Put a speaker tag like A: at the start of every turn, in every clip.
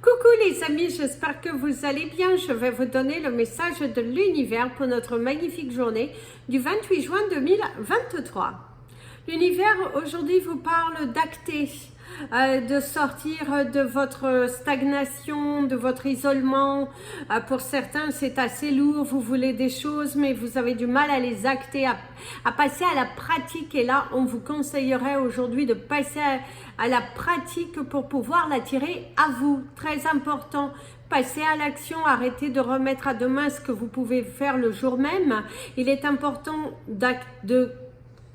A: Coucou les amis, j'espère que vous allez bien. Je vais vous donner le message de l'univers pour notre magnifique journée du 28 juin 2023. L'univers aujourd'hui vous parle d'acter, de sortir de votre stagnation, de votre isolement. Pour certains, c'est assez lourd, vous voulez des choses, mais vous avez du mal à les acter, à passer à la pratique. Et là, on vous conseillerait aujourd'hui de passer à la pratique pour pouvoir l'attirer à vous. Très important. Passez à l'action, arrêtez de remettre à demain ce que vous pouvez faire le jour même. Il est important de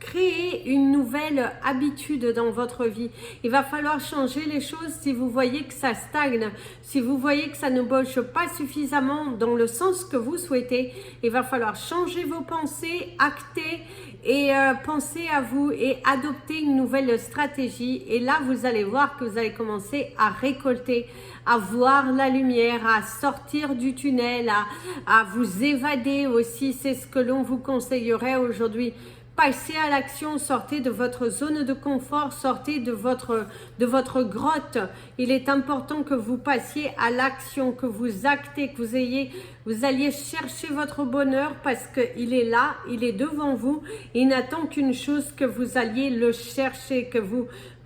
A: créer une nouvelle habitude dans votre vie. Il va falloir changer les choses si vous voyez que ça stagne, si vous voyez que ça ne bouge pas suffisamment dans le sens que vous souhaitez. Il va falloir changer vos pensées, acter et penser à vous et adopter une nouvelle stratégie. Et là, vous allez voir que vous allez commencer à récolter, à voir la lumière, à sortir du tunnel, à vous évader aussi. C'est ce que l'on vous conseillerait aujourd'hui. Passez à l'action, sortez de votre zone de confort, sortez de votre grotte. Il est important que vous passiez à l'action, que vous actez, que vous alliez chercher votre bonheur parce qu'il est là, il est devant vous. Il n'attend qu'une chose, que vous alliez le chercher, que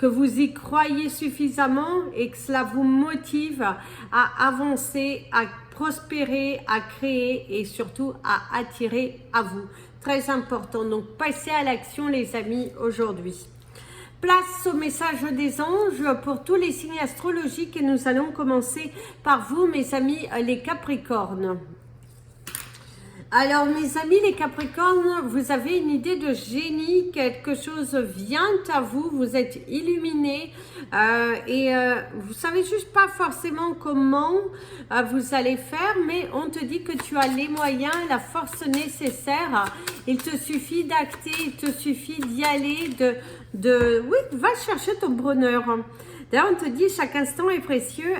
A: vous y croyez suffisamment et que cela vous motive à avancer, à prospérer, à créer et surtout à attirer à vous. Très important, donc passez à l'action les amis aujourd'hui. Place au message des anges pour tous les signes astrologiques et nous allons commencer par vous mes amis les Capricornes. Alors mes amis les Capricornes, vous avez une idée de génie, quelque chose vient à vous, vous êtes illuminés vous savez juste pas forcément comment vous allez faire, mais on te dit que tu as les moyens, la force nécessaire. Il te suffit d'acter, il te suffit d'y aller, oui, va chercher ton bonheur. D'ailleurs, on te dit chaque instant est précieux,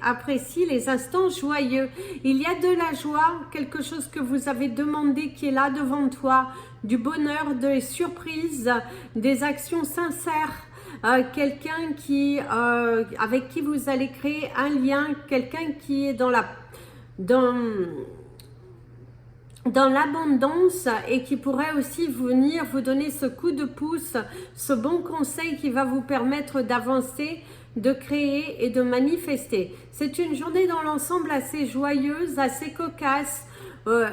A: apprécie les instants joyeux. Il y a de la joie, quelque chose que vous avez demandé qui est là devant toi, du bonheur, des surprises, des actions sincères. Quelqu'un avec qui vous allez créer un lien, quelqu'un qui est dans l'abondance et qui pourrait aussi venir vous donner ce coup de pouce, ce bon conseil qui va vous permettre d'avancer, de créer et de manifester. C'est une journée dans l'ensemble assez joyeuse, assez cocasse.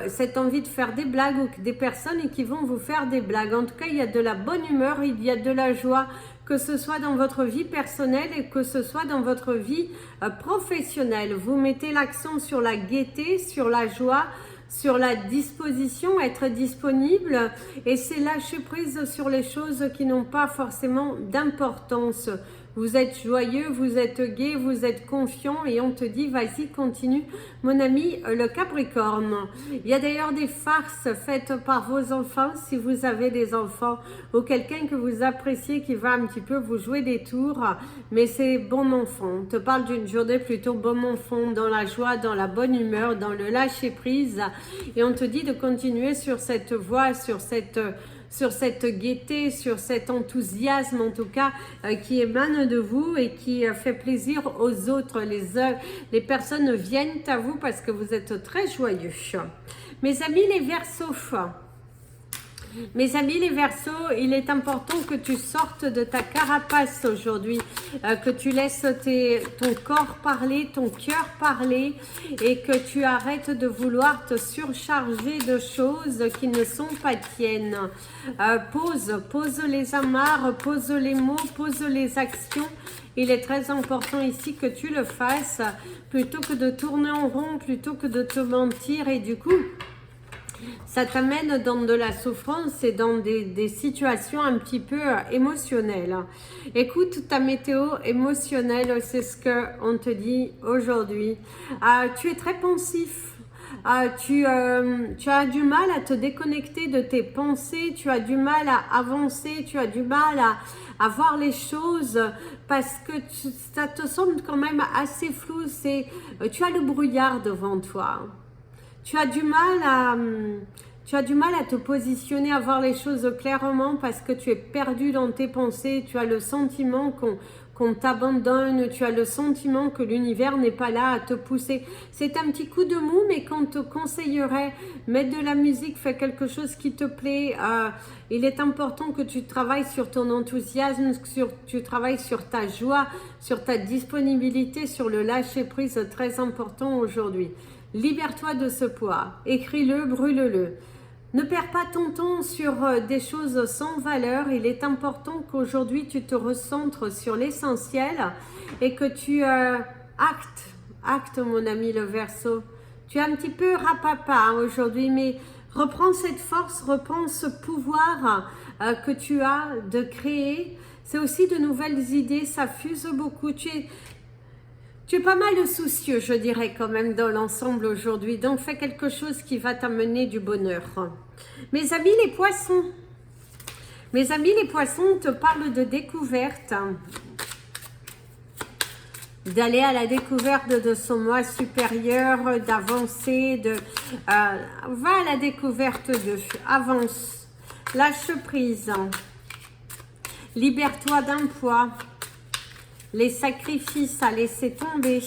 A: Cette envie de faire des blagues ou des personnes qui vont vous faire des blagues. En tout cas, il y a de la bonne humeur, il y a de la joie, que ce soit dans votre vie personnelle et que ce soit dans votre vie professionnelle. Vous mettez l'accent sur la gaieté, sur la joie, sur la disposition, être disponible, et c'est lâcher prise sur les choses qui n'ont pas forcément d'importance. Vous êtes joyeux, vous êtes gai, vous êtes confiant et on te dit vas-y continue mon ami le Capricorne. Il y a d'ailleurs des farces faites par vos enfants si vous avez des enfants ou quelqu'un que vous appréciez qui va un petit peu vous jouer des tours, mais c'est bon enfant. On te parle d'une journée plutôt bon enfant, dans la joie, dans la bonne humeur, dans le lâcher prise, et on te dit de continuer sur cette voie, sur cette gaieté, sur cet enthousiasme en tout cas qui émane de vous et qui fait plaisir aux autres. Les personnes viennent à vous parce que vous êtes très joyeux. Mes amis les Verseaux, il est important que tu sortes de ta carapace aujourd'hui, que tu laisses ton corps parler, ton cœur parler et que tu arrêtes de vouloir te surcharger de choses qui ne sont pas tiennes. Pose les amarres, pose les mots, pose les actions. Il est très important ici que tu le fasses plutôt que de tourner en rond, plutôt que de te mentir et du coup ça t'amène dans de la souffrance et dans des situations un petit peu émotionnelles. Écoute ta météo émotionnelle, c'est ce qu'on te dit aujourd'hui. Tu es très pensif. Tu as du mal à te déconnecter de tes pensées, tu as du mal à avancer, tu as du mal à voir les choses parce que ça te semble quand même assez flou. Tu as le brouillard devant toi. Tu as du mal à te positionner, à voir les choses clairement parce que tu es perdu dans tes pensées. Tu as le sentiment qu'on t'abandonne, tu as le sentiment que l'univers n'est pas là à te pousser. C'est un petit coup de mou, mais qu'on te conseillerait, mettre de la musique, faire quelque chose qui te plaît. Il est important que tu travailles sur ton enthousiasme, tu travailles sur ta joie, sur ta disponibilité, sur le lâcher-prise, très important aujourd'hui. Libère-toi de ce poids, écris-le, brûle-le. Ne perds pas ton temps sur des choses sans valeur. Il est important qu'aujourd'hui tu te recentres sur l'essentiel et que tu actes mon ami le Verseau. Tu es un petit peu rapapa aujourd'hui, mais reprends cette force, reprends ce pouvoir que tu as de créer. C'est aussi de nouvelles idées, ça fuse beaucoup. Tu es pas mal soucieux, je dirais quand même, dans l'ensemble aujourd'hui. Donc, fais quelque chose qui va t'amener du bonheur. Mes amis les poissons. Mes amis les poissons, te parlent de découverte. D'aller à la découverte de son moi supérieur, d'avancer, va à la découverte avance. Lâche prise. Libère-toi d'un poids. Les sacrifices à laisser tomber.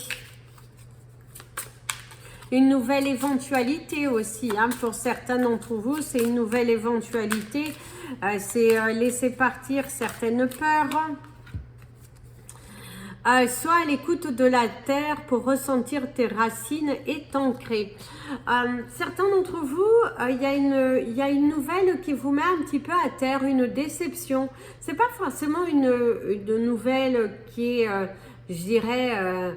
A: Une nouvelle éventualité aussi, hein, pour certains d'entre vous, c'est une nouvelle éventualité. C'est laisser partir certaines peurs. Sois à l'écoute de la terre pour ressentir tes racines et t'ancrer. Certains d'entre vous, il y a une nouvelle qui vous met un petit peu à terre, une déception. C'est pas forcément une nouvelle qui est, je dirais,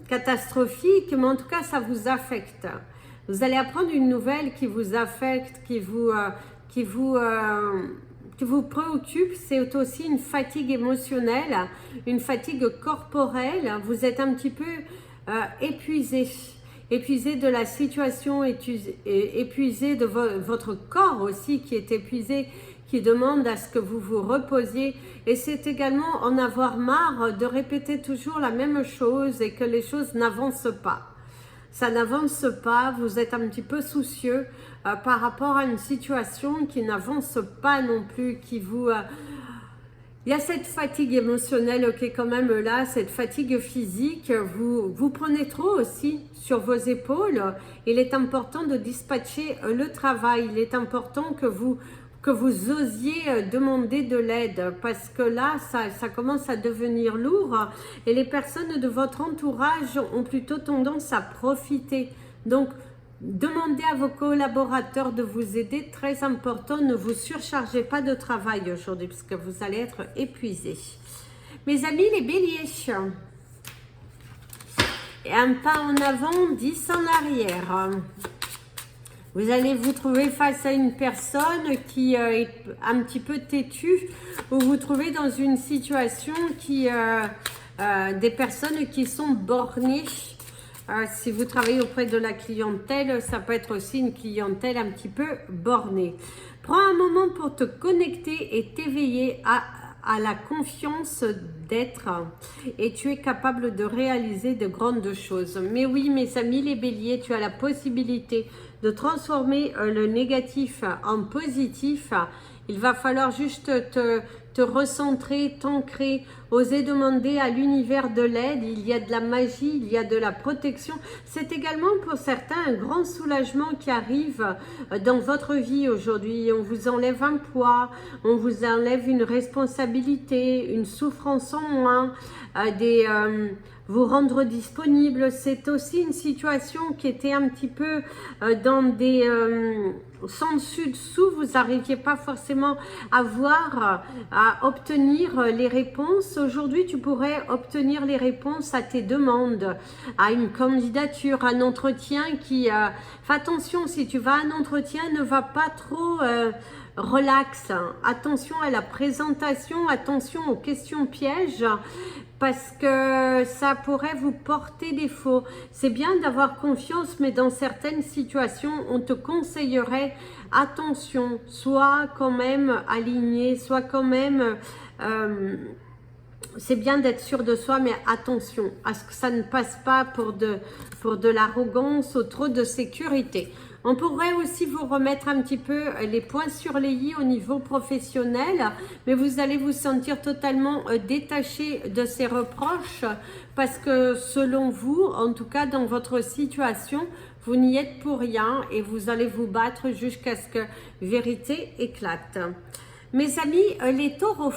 A: catastrophique, mais en tout cas, ça vous affecte. Vous allez apprendre une nouvelle qui vous affecte, qui vous préoccupe. C'est aussi une fatigue émotionnelle, une fatigue corporelle. Vous êtes un petit peu épuisé de la situation, épuisé de votre corps aussi qui est épuisé, qui demande à ce que vous vous reposiez. Et c'est également en avoir marre de répéter toujours la même chose et que les choses n'avancent pas. Ça n'avance pas, vous êtes un petit peu soucieux par rapport à une situation qui n'avance pas non plus, qui vous... il y a cette fatigue émotionnelle qui est quand même là, cette fatigue physique, vous prenez trop aussi sur vos épaules. Il est important de dispatcher le travail, il est important que vous osiez demander de l'aide, parce que là, ça commence à devenir lourd et les personnes de votre entourage ont plutôt tendance à profiter. Donc, demandez à vos collaborateurs de vous aider, très important, ne vous surchargez pas de travail aujourd'hui, parce que vous allez être épuisés. Mes amis les béliers, un pas en avant, 10 en arrière. Vous allez vous trouver face à une personne qui est un petit peu têtue, ou vous trouvez dans une situation qui des personnes qui sont bornées. Si vous travaillez auprès de la clientèle, ça peut être aussi une clientèle un petit peu bornée. Prends un moment pour te connecter et t'éveiller à la confiance d'être, et tu es capable de réaliser de grandes choses. Mais oui, mes amis les béliers, tu as la possibilité de transformer le négatif en positif. Il va falloir juste te recentrer, t'ancrer, oser demander à l'univers de l'aide. Il y a de la magie, il y a de la protection. C'est également pour certains un grand soulagement qui arrive dans votre vie aujourd'hui. On vous enlève un poids, on vous enlève une responsabilité, une souffrance en moins, vous rendre disponible. C'est aussi une situation qui était un petit peu dans des sans dessus-dessous, vous n'arriviez pas forcément à obtenir les réponses. Aujourd'hui, tu pourrais obtenir les réponses à tes demandes, à une candidature, un entretien qui... fais attention, si tu vas à un entretien, ne va pas trop... relax, attention à la présentation, attention aux questions pièges, parce que ça pourrait vous porter défaut. C'est bien d'avoir confiance, mais dans certaines situations, on te conseillerait attention, sois quand même aligné, sois quand même c'est bien d'être sûr de soi, mais attention à ce que ça ne passe pas pour de l'arrogance ou trop de sécurité. On pourrait aussi vous remettre un petit peu les points sur les i au niveau professionnel, mais vous allez vous sentir totalement détaché de ces reproches parce que selon vous, en tout cas dans votre situation, vous n'y êtes pour rien et vous allez vous battre jusqu'à ce que vérité éclate. Mes amis, les taureaux,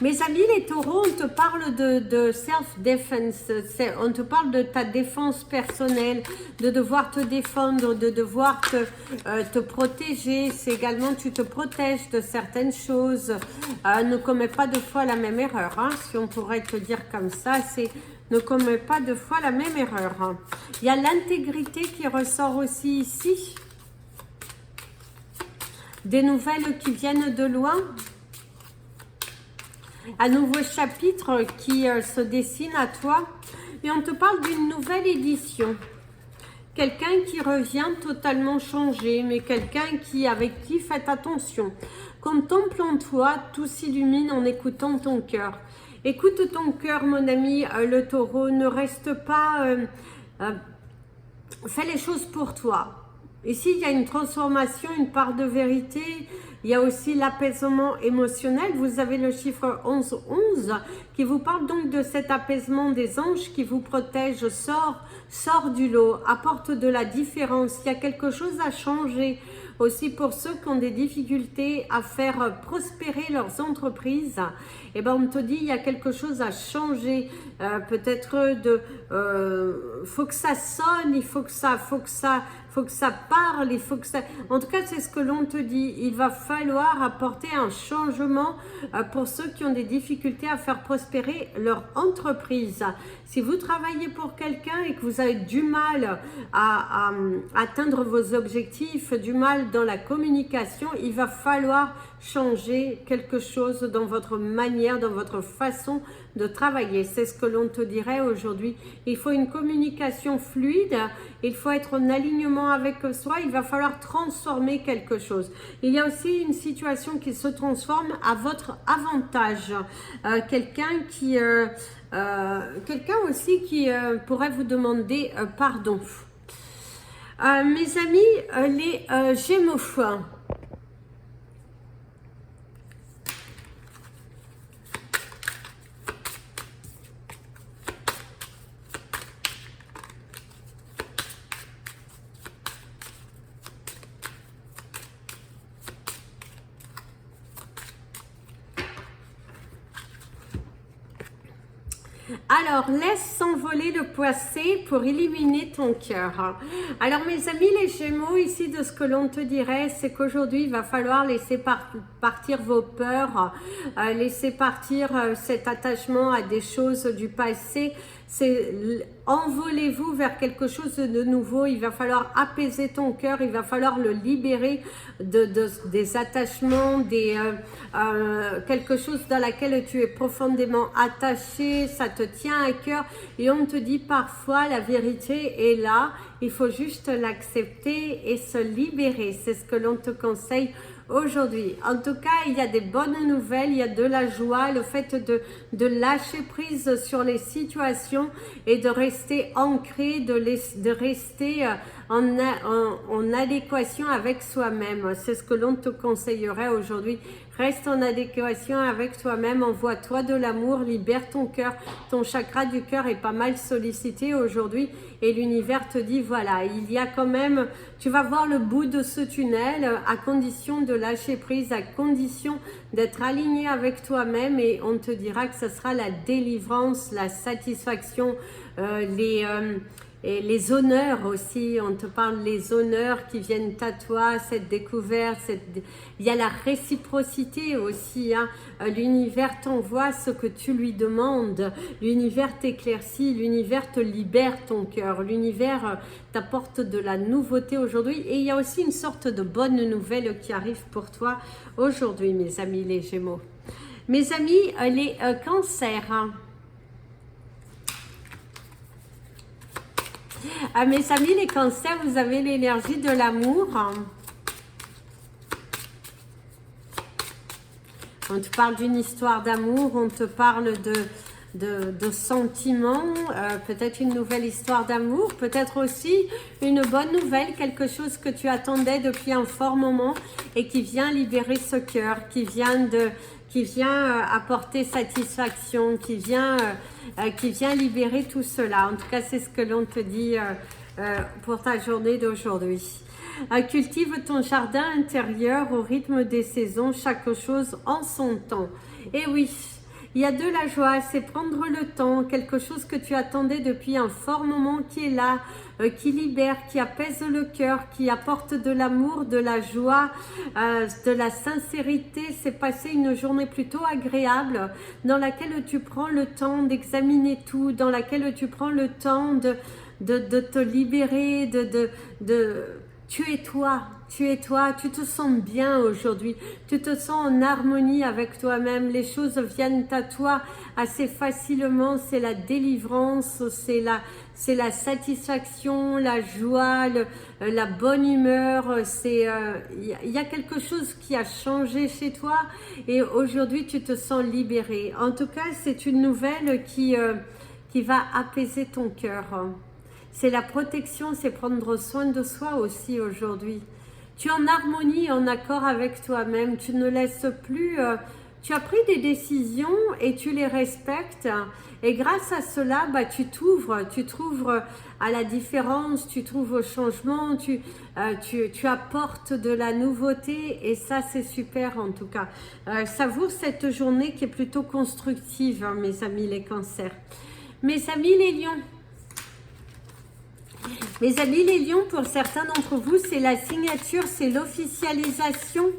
A: mes amis, les taureaux, on te parle de self-defense, on te parle de ta défense personnelle, de devoir te défendre, de devoir te protéger. C'est également, tu te protèges de certaines choses. Ne commets pas deux fois la même erreur, hein, si on pourrait te dire comme ça, c'est ne commets pas deux fois la même erreur. Hein. Il y a l'intégrité qui ressort aussi ici. Des nouvelles qui viennent de loin. Un nouveau chapitre qui se dessine à toi et on te parle d'une nouvelle édition. Quelqu'un qui revient totalement changé, mais quelqu'un avec qui faites attention. Contemple en toi, tout s'illumine en écoutant ton cœur. Écoute ton cœur, mon ami, le taureau, ne reste pas... fais les choses pour toi. Ici, il y a une transformation, une part de vérité. Il y a aussi l'apaisement émotionnel. Vous avez le chiffre 11-11 qui vous parle donc de cet apaisement des anges qui vous protège. Sors du lot, apporte de la différence. Il y a quelque chose à changer. Aussi pour ceux qui ont des difficultés à faire prospérer leurs entreprises, eh ben on te dit il y a quelque chose à changer. Peut-être faut que ça sonne, il faut que ça parle, il faut que ça... En tout cas, c'est ce que l'on te dit. Il va falloir apporter un changement pour ceux qui ont des difficultés à faire prospérer leur entreprise. Si vous travaillez pour quelqu'un et que vous avez du mal à atteindre vos objectifs, du mal dans la communication, il va falloir changer quelque chose dans votre manière, dans votre façon de travailler. C'est ce que l'on te dirait aujourd'hui. Il faut une communication fluide, il faut être en alignement avec soi, il va falloir transformer quelque chose. Il y a aussi une situation qui se transforme à votre avantage. Quelqu'un aussi qui pourrait vous demander pardon. Mes amis, les Gémeaux. Alors, laisse s'envoler le passé pour éliminer ton cœur. Alors, mes amis, les Gémeaux, ici, de ce que l'on te dirait, c'est qu'aujourd'hui, il va falloir laisser partir vos peurs, laisser partir cet attachement à des choses du passé. Envolez-vous vers quelque chose de nouveau. Il va falloir apaiser ton cœur, il va falloir le libérer des attachements, quelque chose dans laquelle tu es profondément attaché, ça te tient à cœur et on te dit parfois la vérité est là, il faut juste l'accepter et se libérer. C'est ce que l'on te conseille aujourd'hui. En tout cas, il y a des bonnes nouvelles, il y a de la joie, le fait de lâcher prise sur les situations et de rester ancré, de rester en adéquation avec soi-même. C'est ce que l'on te conseillerait aujourd'hui. Reste en adéquation avec toi-même, envoie-toi de l'amour, libère ton cœur. Ton chakra du cœur est pas mal sollicité aujourd'hui et l'univers te dit voilà, il y a quand même, tu vas voir le bout de ce tunnel à condition de lâcher prise, à condition d'être aligné avec toi-même et on te dira que ce sera la délivrance, la satisfaction, et les honneurs aussi, on te parle des honneurs qui viennent à toi, cette découverte, il y a la réciprocité aussi, hein. L'univers t'envoie ce que tu lui demandes, l'univers t'éclaircit, l'univers te libère ton cœur, l'univers t'apporte de la nouveauté aujourd'hui et il y a aussi une sorte de bonne nouvelle qui arrive pour toi aujourd'hui, mes amis les Gémeaux. Mes amis les Cancers, hein. Mes amis les Cancers, vous avez l'énergie de l'amour. On te parle d'une histoire d'amour, on te parle de sentiments, peut-être une nouvelle histoire d'amour, peut-être aussi une bonne nouvelle, quelque chose que tu attendais depuis un fort moment et qui vient libérer ce cœur, qui vient apporter satisfaction, qui vient libérer tout cela. En tout cas, c'est ce que l'on te dit pour ta journée d'aujourd'hui. Cultive ton jardin intérieur au rythme des saisons, chaque chose en son temps. Et oui, il y a de la joie, c'est prendre le temps, quelque chose que tu attendais depuis un fort moment qui est là, qui libère, qui apaise le cœur, qui apporte de l'amour, de la joie, de la sincérité. C'est passer une journée plutôt agréable dans laquelle tu prends le temps d'examiner tout, dans laquelle tu prends le temps de te libérer, tu es toi, tu te sens bien aujourd'hui, tu te sens en harmonie avec toi-même, les choses viennent à toi assez facilement, c'est la délivrance, c'est la satisfaction, la joie, la bonne humeur, il y a quelque chose qui a changé chez toi et aujourd'hui tu te sens libéré. En tout cas, c'est une nouvelle qui va apaiser ton cœur. C'est la protection, c'est prendre soin de soi aussi aujourd'hui. Tu es en harmonie, en accord avec toi-même. Tu ne laisses plus... tu as pris des décisions et tu les respectes. Et grâce à cela, tu t'ouvres à la différence, tu trouves au changement, tu apportes de la nouveauté. Et ça, c'est super en tout cas. Savoure cette journée qui est plutôt constructive, hein, mes amis les cancers. Mes amis les lions. Mes amis les lions, pour certains d'entre vous, c'est la signature, c'est l'officialisation.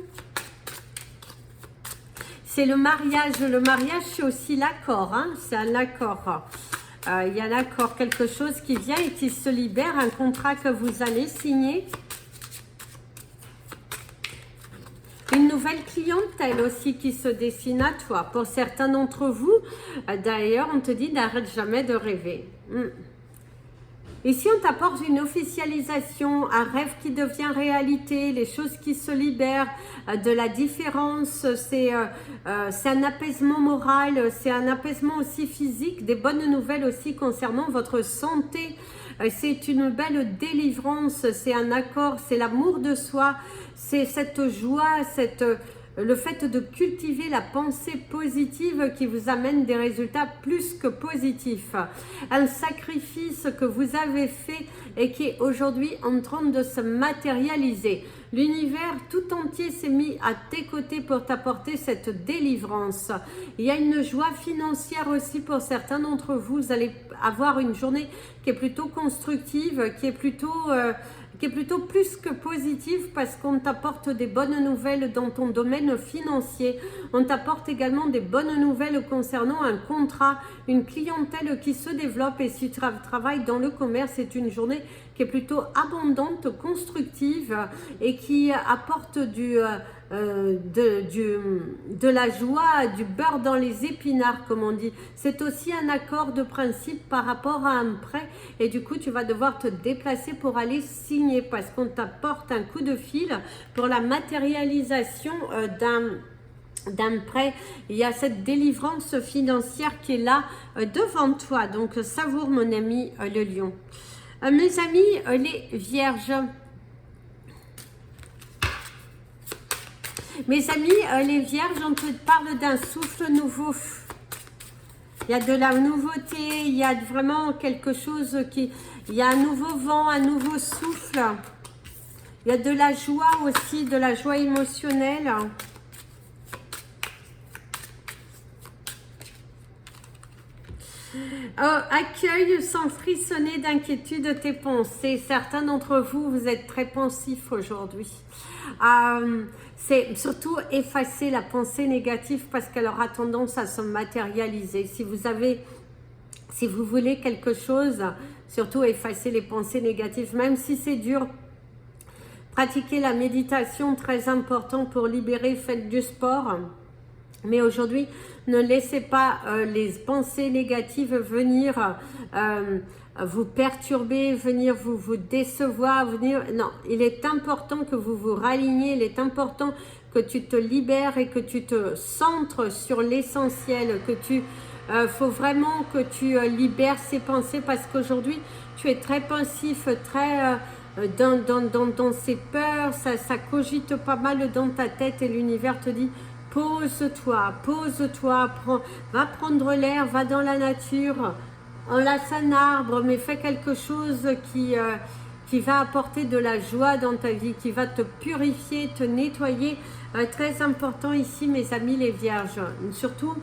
A: C'est le mariage. Le mariage, c'est aussi l'accord. Hein, c'est un accord. Il y a un accord, quelque chose qui vient et qui se libère. Un contrat que vous allez signer. Une nouvelle clientèle aussi qui se dessine à toi. Pour certains d'entre vous, d'ailleurs, on te dit n'arrête jamais de rêver. Ici, on t'apporte une officialisation, un rêve qui devient réalité, les choses qui se libèrent, de la différence, c'est un apaisement moral, c'est un apaisement aussi physique, des bonnes nouvelles aussi concernant votre santé. C'est une belle délivrance, c'est un accord, c'est l'amour de soi, c'est cette joie, le fait de cultiver la pensée positive qui vous amène des résultats plus que positifs. Un sacrifice que vous avez fait et qui est aujourd'hui en train de se matérialiser. L'univers tout entier s'est mis à tes côtés pour t'apporter cette délivrance. Il y a une joie financière aussi pour certains d'entre vous. Vous allez avoir une journée qui est plutôt constructive, qui est plutôt plus que positive parce qu'on t'apporte des bonnes nouvelles dans ton domaine financier. On t'apporte également des bonnes nouvelles concernant un contrat, une clientèle qui se développe et si tu travailles dans le commerce, c'est une journée qui est plutôt abondante, constructive et qui apporte de la joie, du beurre dans les épinards comme on dit. C'est aussi un accord de principe par rapport à un prêt et du coup tu vas devoir te déplacer pour aller signer parce qu'on t'apporte un coup de fil pour la matérialisation d'un prêt. Il y a cette délivrance financière qui est là devant toi, donc savoure mon ami le lion. Mes amis les vierges, mes amis les vierges, on te parle d'un souffle nouveau. Il y a de la nouveauté, il y a vraiment quelque chose il y a un nouveau vent, un nouveau souffle. Il y a de la joie aussi, de la joie émotionnelle. Accueille sans frissonner d'inquiétude tes pensées. Certains d'entre vous, vous êtes très pensifs aujourd'hui. C'est surtout effacer la pensée négative parce qu'elle aura tendance à se matérialiser. Si vous voulez quelque chose, surtout effacer les pensées négatives, même si c'est dur. Pratiquez la méditation, très important pour libérer, faites du sport. Mais aujourd'hui, ne laissez pas les pensées négatives venir vous perturber, venir vous décevoir, non, il est important que vous vous raligniez, il est important que tu te libères et que tu te centres sur l'essentiel, que tu... faut vraiment que tu libères ces pensées parce qu'aujourd'hui, tu es très pensif, très dans ces peurs, ça cogite pas mal dans ta tête et l'univers te dit pose-toi, va prendre l'air, va dans la nature, enlace un arbre, mais fais quelque chose qui va apporter de la joie dans ta vie, qui va te purifier, te nettoyer. Très important ici, mes amis les vierges, surtout,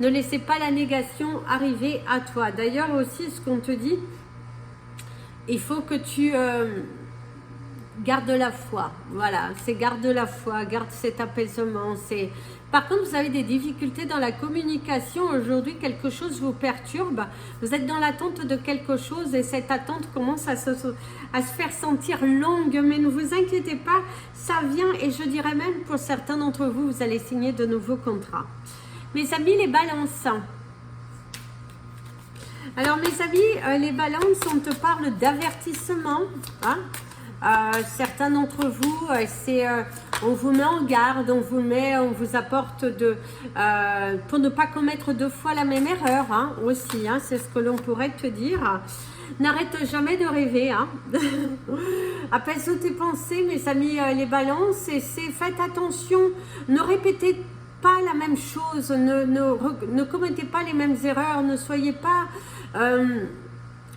A: ne laissez pas la négation arriver à toi. D'ailleurs aussi, ce qu'on te dit, il faut que tu gardes la foi. Voilà, c'est garde la foi, garde cet apaisement. Par contre, vous avez des difficultés dans la communication. Aujourd'hui, quelque chose vous perturbe. Vous êtes dans l'attente de quelque chose et cette attente commence à se faire sentir longue. Mais ne vous inquiétez pas, ça vient et je dirais même pour certains d'entre vous, vous allez signer de nouveaux contrats. Mes amis, les balances. Alors, mes amis, les balances, on te parle d'avertissement. Hein? Certains d'entre vous, on vous met en garde, on vous apporte pour ne pas commettre deux fois la même erreur, hein, aussi, hein, c'est ce que l'on pourrait te dire. N'arrête jamais de rêver, hein. Apaise tes pensées, mes amis, les balances, et faites attention, ne répétez pas la même chose, ne commettez pas les mêmes erreurs, ne soyez pas...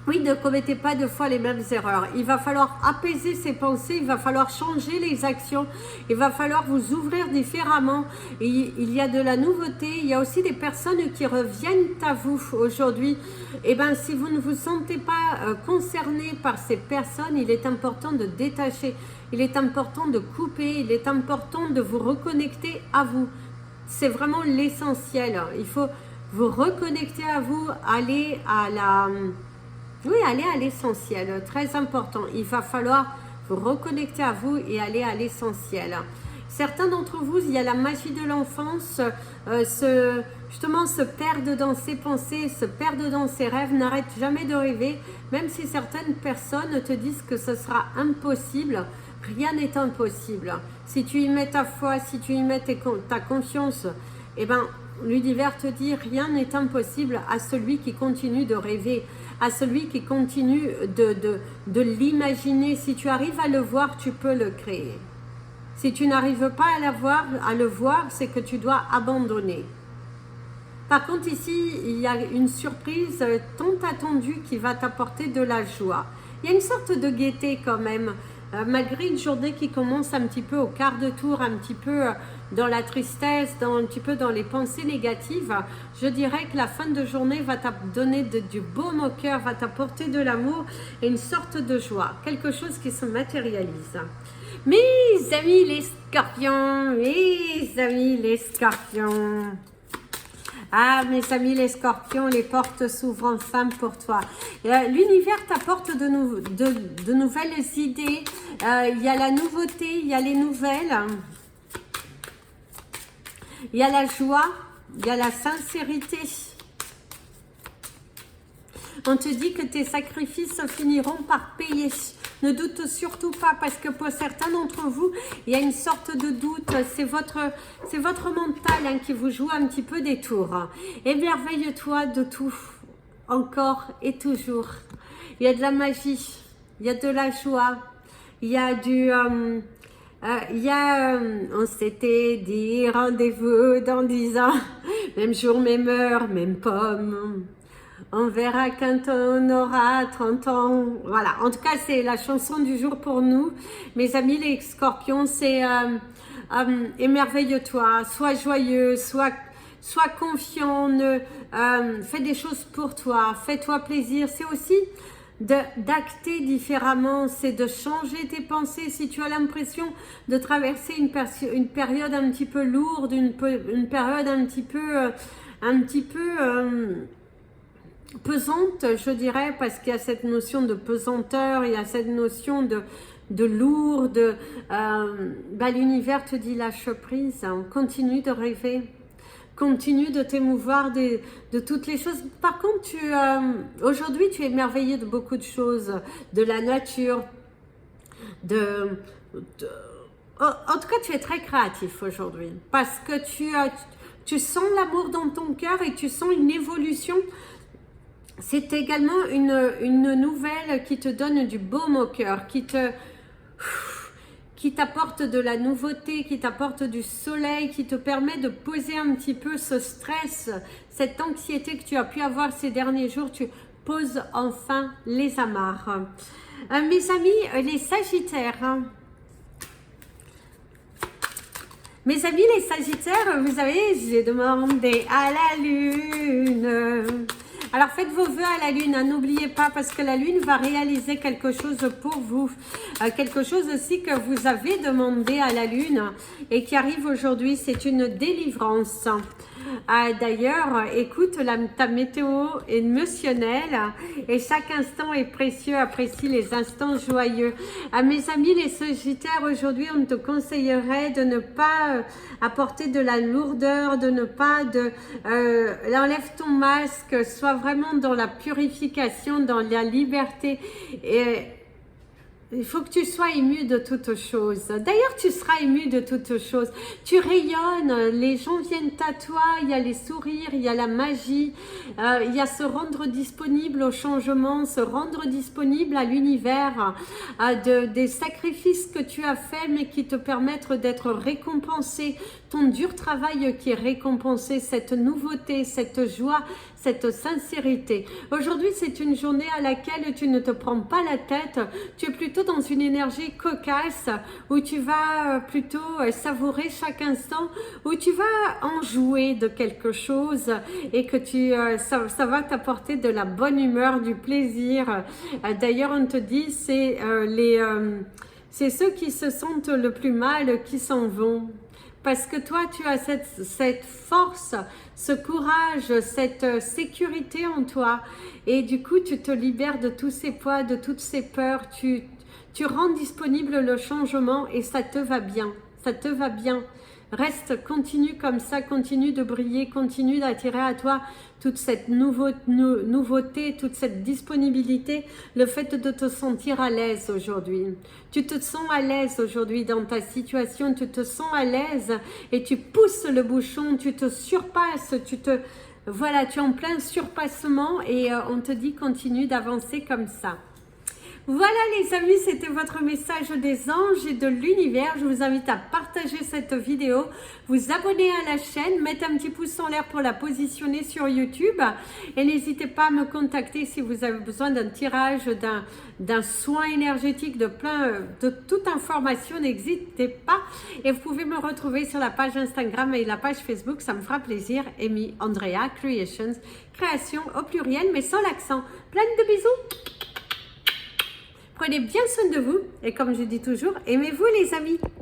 A: oui, ne commettez pas deux fois les mêmes erreurs. Il va falloir apaiser ses pensées, il va falloir changer les actions, il va falloir vous ouvrir différemment. Et il y a de la nouveauté, il y a aussi des personnes qui reviennent à vous aujourd'hui. Et bien, si vous ne vous sentez pas concerné par ces personnes, il est important de détacher, il est important de couper, il est important de vous reconnecter à vous. C'est vraiment l'essentiel. Il faut vous reconnecter à vous, aller à la... Oui, aller à l'essentiel, très important. Il va falloir vous reconnecter à vous et aller à l'essentiel. Certains d'entre vous, il y a la magie de l'enfance, justement se perdent dans ses pensées, se perdent dans ses rêves, n'arrêtent jamais de rêver, même si certaines personnes te disent que ce sera impossible. Rien n'est impossible. Si tu y mets ta foi, si tu y mets ta confiance, eh ben, l'univers te dit rien n'est impossible à celui qui continue de rêver, à celui qui continue de l'imaginer. Si tu arrives à le voir, tu peux le créer. Si tu n'arrives pas à le voir, c'est que tu dois abandonner. Par contre, ici, il y a une surprise tant attendue qui va t'apporter de la joie. Il y a une sorte de gaieté quand même, malgré une journée qui commence un petit peu au quart de tour, un petit peu dans la tristesse, un petit peu dans les pensées négatives. Je dirais que la fin de journée va te donner du baume au cœur, va t'apporter de l'amour et une sorte de joie, quelque chose qui se matérialise. Mes amis les scorpions, mes amis les scorpions. Ah, mes amis les scorpions, les portes s'ouvrent enfin pour toi. L'univers t'apporte de nouvelles idées. Il y a la nouveauté, il y a les nouvelles. Il y a la joie, il y a la sincérité. On te dit que tes sacrifices finiront par payer. Ne doute surtout pas parce que pour certains d'entre vous, il y a une sorte de doute. C'est votre mental hein, qui vous joue un petit peu des tours. Émerveille-toi de tout, encore et toujours. Il y a de la magie, il y a de la joie, il y a du... on s'était dit rendez-vous dans 10 ans, même jour, même heure, même pomme. On verra quand on aura 30 ans. Voilà, en tout cas, c'est la chanson du jour pour nous. Mes amis les scorpions, c'est émerveille-toi, sois joyeux, sois confiant, fais des choses pour toi, fais-toi plaisir. C'est aussi d'acter différemment, c'est de changer tes pensées. Si tu as l'impression de traverser une période un petit peu lourde, une période un petit peu pesante, je dirais, parce qu'il y a cette notion de pesanteur, il y a cette notion de lourde. L'univers te dit lâche prise, hein, continue de rêver. Continue de t'émouvoir de toutes les choses. Par contre, aujourd'hui, tu es émerveillé de beaucoup de choses, de la nature, en tout cas, tu es très créatif aujourd'hui parce que tu sens l'amour dans ton cœur et tu sens une évolution. C'est également une nouvelle qui te donne du baume au cœur, qui t'apporte de la nouveauté, qui t'apporte du soleil, qui te permet de poser un petit peu ce stress, cette anxiété que tu as pu avoir ces derniers jours. Tu poses enfin les amarres. Mes amis, les Sagittaires. Mes amis, les Sagittaires, vous savez, j'ai demandé à la Lune. Alors faites vos vœux à la Lune, hein, n'oubliez pas parce que la Lune va réaliser quelque chose pour vous. Quelque chose aussi que vous avez demandé à la Lune et qui arrive aujourd'hui, c'est une délivrance. D'ailleurs, écoute ta météo émotionnelle et chaque instant est précieux, apprécie les instants joyeux. Mes amis, les Sagittaires, aujourd'hui, on te conseillerait de ne pas apporter de la lourdeur, de ne pas enlève ton masque, sois vraiment dans la purification, dans la liberté. Et il faut que tu sois ému de toutes choses. D'ailleurs, tu seras ému de toutes choses. Tu rayonnes, les gens viennent à toi, il y a les sourires, il y a la magie, il y a se rendre disponible au changement, se rendre disponible à l'univers, des sacrifices que tu as faits mais qui te permettent d'être récompensé, ton dur travail qui est récompensé, cette nouveauté, cette joie, cette sincérité. Aujourd'hui, c'est une journée à laquelle tu ne te prends pas la tête, tu es plutôt dans une énergie cocasse où tu vas plutôt savourer chaque instant, où tu vas en jouer de quelque chose et que ça va t'apporter de la bonne humeur, du plaisir. D'ailleurs, on te dit, c'est ceux qui se sentent le plus mal qui s'en vont. Parce que toi, tu as cette force, ce courage, cette sécurité en toi. Et du coup, tu te libères de tous ces poids, de toutes ces peurs. Tu rends disponible le changement et ça te va bien. Ça te va bien. Reste, continue comme ça, continue de briller, continue d'attirer à toi toute cette nouveauté, toute cette disponibilité, le fait de te sentir à l'aise aujourd'hui. Tu te sens à l'aise aujourd'hui dans ta situation, tu te sens à l'aise et tu pousses le bouchon, tu te surpasses, voilà, tu es en plein surpassement et on te dit continue d'avancer comme ça. Voilà les amis, c'était votre message des anges et de l'univers. Je vous invite à partager cette vidéo, vous abonner à la chaîne, mettre un petit pouce en l'air pour la positionner sur YouTube et n'hésitez pas à me contacter si vous avez besoin d'un tirage, d'un soin énergétique, de toute information, n'hésitez pas. Et vous pouvez me retrouver sur la page Instagram et la page Facebook, ça me fera plaisir. Amy Andrea Creations, création au pluriel mais sans l'accent. Plein de bisous. Prenez bien soin de vous et comme je dis toujours, aimez-vous les amis.